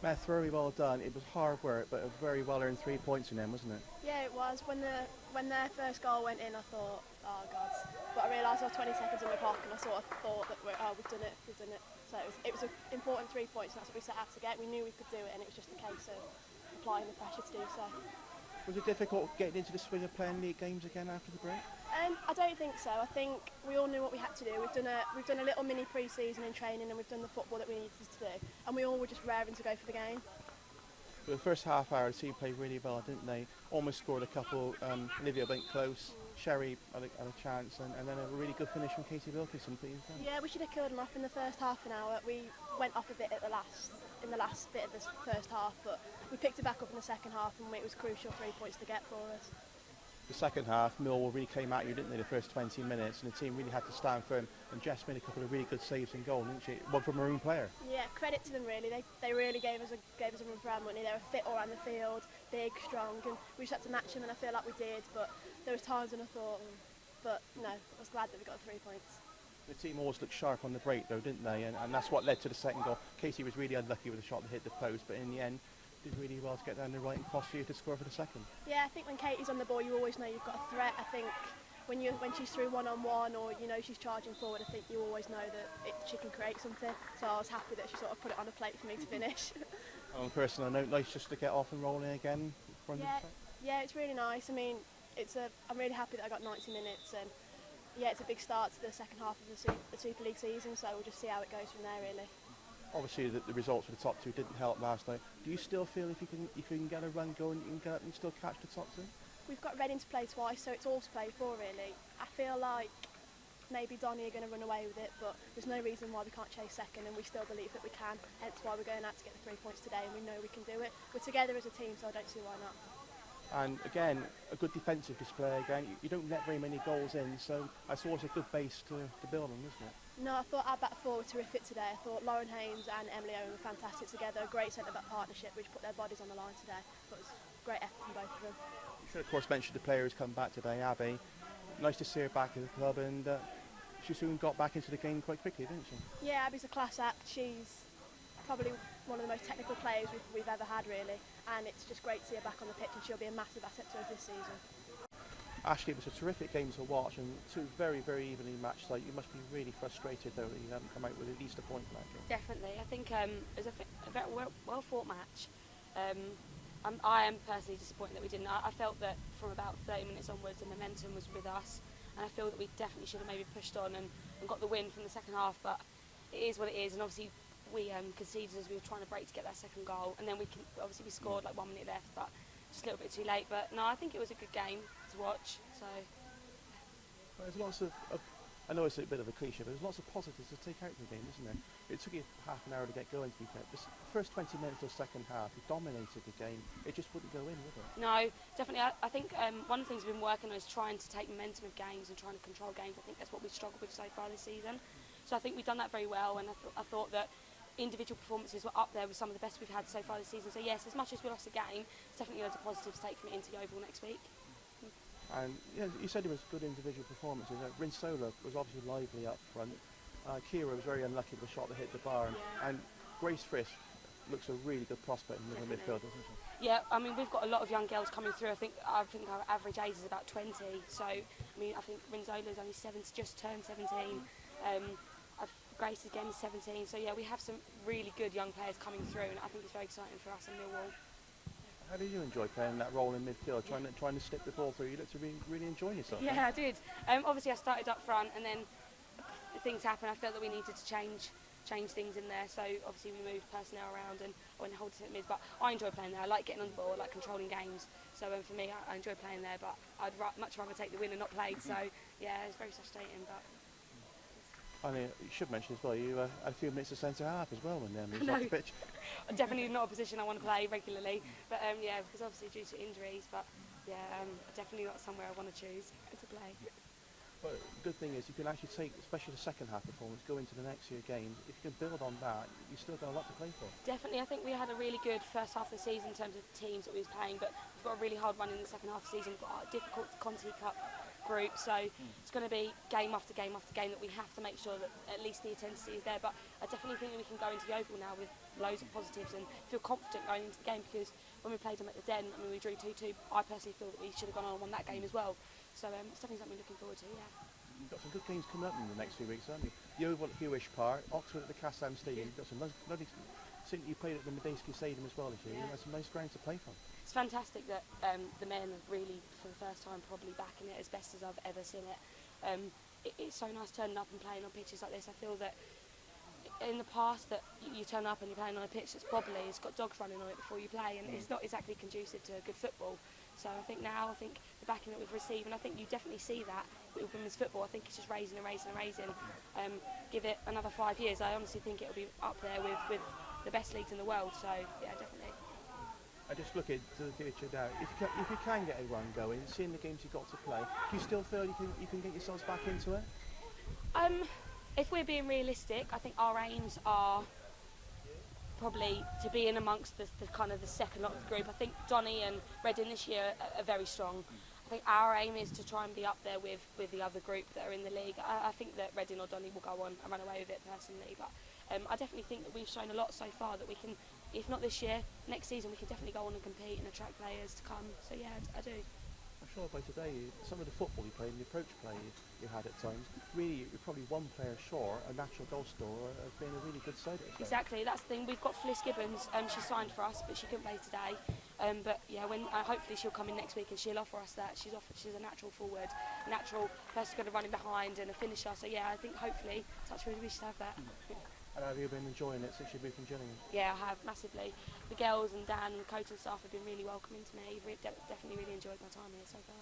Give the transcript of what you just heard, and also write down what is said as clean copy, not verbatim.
Beth, very well done. It was hard work, but a very well earned 3 points in them, wasn't it? Yeah, it was. When their first goal went in, I thought, oh God. But I realised I was 20 seconds on the clock, and I sort of thought that we've done it. So it was an important 3 points, and that's what we set out to get. We knew we could do it, and it was just a case of applying the pressure to do so. Was it difficult getting into the swing of playing league games again after the break? I don't think so. I think we all knew what we had to do. We've done a little mini pre-season in training, and we've done the football that we needed to do, and we all were just raring to go for the game. For the first half hour, the team played really well, didn't they? Almost scored a couple. Olivia went close. Sherry had a chance, and then a really good finish from Katie Wilkinson. Yeah, we should have killed them off in the first half an hour. We went off a bit in the last bit of the first half, but we picked it back up in the second half, and it was crucial 3 points to get for us. The second half, Millwall really came at you, didn't they, the first 20 minutes, and the team really had to stand firm, and Jess made a couple of really good saves in goal, didn't she? One from her own player. Yeah, credit to them really. They really gave us a run for our money. They were fit all around the field, big, strong, and we just had to match them, and I feel like we did, but there was times when I thought, but no, I was glad that we got 3 points. The team always looked sharp on the break though, didn't they? And that's what led to the second goal. Casey was really unlucky with a shot that hit the post, but in the end, did really well to get down the right and cost you to score for the second. Yeah, I think when Katie's on the ball, you always know you've got a threat. I think when she's through one-on-one, or you know she's charging forward, I think you always know that she can create something. So I was happy that she sort of put it on a plate for me to finish. On a personal note, nice just to get off and rolling again. Yeah, it's really nice. I mean, I'm really happy that I got 90 minutes, and yeah, it's a big start to the second half of the Super League season. So we'll just see how it goes from there, really. Obviously, the results for the top two didn't help last night. Do you still feel if you can get a run going, you can get up and still catch the top two? We've got Reading to play twice, so it's all to play for, really. I feel like maybe Donny are going to run away with it, but there's no reason why we can't chase second, and we still believe that we can. Hence why we're going out to get the 3 points today, and we know we can do it. We're together as a team, so I don't see why not. And again, a good defensive display again. You don't let very many goals in, so that's always a good base to build on, isn't it? No, I thought our back four were terrific today. I thought Lauren Haynes and Emily Owen were fantastic together. A great centre-back partnership, which put their bodies on the line today. I thought it was great effort from both of them. You should, of course, mention the player who's come back today, Abby. Nice to see her back at the club, and she soon got back into the game quite quickly, didn't she? Yeah, Abby's a class act. She's probably one of the most technical players we've ever had, really, and it's just great to see her back on the pitch, and she'll be a massive asset to us this season. Ashlee, it was a terrific game to watch, and two very, very evenly matched. Like, you must be really frustrated though that you haven't come out with at least a point from that game. Definitely, I think it was a very well fought match. I am personally disappointed that we didn't. I felt that from about 30 minutes onwards the momentum was with us, and I feel that we definitely should have maybe pushed on and got the win from the second half, but it is what it is, and obviously we conceded as we were trying to break to get that second goal, and then we scored like 1 minute left, but just a little bit too late. But no, I think it was a good game to watch. So there's lots of I know it's a bit of a cliche, but there's lots of positives to take out of the game, isn't there? It took you half an hour to get going, to be fair. The first 20 minutes of the second half, you dominated the game. It just wouldn't go in, would it? No, definitely. I think one of the things we've been working on is trying to take momentum of games and trying to control games. I think that's what we've struggled with so far this season. So I think we've done that very well, and I thought that individual performances were up there with some of the best we've had so far this season. So yes, as much as we lost a game, it's definitely loads of positives to take from it into the Oval next week. And yeah, you said it was good individual performances. Rinsola was obviously lively up front. Kira was very unlucky with a shot that hit the bar, and Grace Frisk looks a really good prospect in the midfield, doesn't she? Yeah, I mean, we've got a lot of young girls coming through. I think our average age is about 20. So I mean, I think Rinsola's only just turned 17. Grace again is 17. So yeah, we have some really good young players coming through, and I think it's very exciting for us in Millwall. How do you enjoy playing that role in midfield, trying to stick the ball through? You look to really enjoying yourself. Yeah, I did. Obviously, I started up front, and then things happened. I felt that we needed to change things in there. So obviously, we moved personnel around, and I went to hold centre mid. But I enjoy playing there. I like getting on the ball, I like controlling games. So for me, I enjoy playing there. But I'd much rather take the win and not played. So yeah, it's very frustrating. But I mean, you should mention as well, you had a few minutes of centre half as well when he was no. off the pitch. Definitely not a position I want to play regularly, but yeah, because obviously due to injuries, but yeah, definitely not somewhere I want to choose to play. But the good thing is you can actually take, especially the second half performance, go into the next few games. If you can build on that, you've still got a lot to play for. Definitely, I think we had a really good first half of the season in terms of teams that we was playing, but we've got a really hard run in the second half of the season. We've got a difficult Conti Cup group, so it's going to be game after game after game that we have to make sure that at least the intensity is there. But I definitely think that we can go into the Oval now with loads of positives and feel confident going into the game, because when we played them at the Den, I mean, we drew 2-2. I personally feel that we should have gone on and won that game as well. So it's definitely something we're looking forward to, yeah. You've got some good games coming up in the next few weeks, haven't you? The Oval at Hewish Park, Oxford at the Castam Stadium. You've got some lovely. Since you played at the Medinsky Stadium as well this year, you've got some nice grounds to play from. It's fantastic that the men are really, for the first time, probably backing it as best as I've ever seen it. It's so nice turning up and playing on pitches like this. I feel that in the past that you turn up and you're playing on a pitch that's wobbly, it's got dogs running on it before you play, and it's not exactly conducive to good football. So I think now, the backing that we've received, and I think you definitely see that with women's football. I think it's just raising and raising and raising. Give it another 5 years, I honestly think it'll be up there with the best leagues in the world. So yeah, definitely. I just look into the future now. If you can get a run going, seeing the games you've got to play, do you still feel you can get yourselves back into it? If we're being realistic, I think our aims are probably to be in amongst the kind of the second lot of the group. I think Donny and Reading this year are very strong. I think our aim is to try and be up there with the other group that are in the league. I think that Reading or Donny will go on and run away with it personally, but I definitely think that we've shown a lot so far that we can, if not this year, next season we can definitely go on and compete and attract players to come. So yeah, I do. I'm sure by today, some of the football you played and the approach play you had at times, really you're probably one player short, a natural goal scorer, of being a really good side at this. Exactly, that's the thing. We've got Fliss Gibbons. She signed for us, but she couldn't play today. But yeah, when hopefully she'll come in next week and she'll offer us that. She's a natural forward, natural person going to run in behind and a finisher. So yeah, I think hopefully, touch wood, we should have that. And have you been enjoying it since you've moved from Gillingham? Yeah, I have, massively. The girls and Dan and the coach and staff have been really welcoming to me. Definitely really enjoyed my time here so far.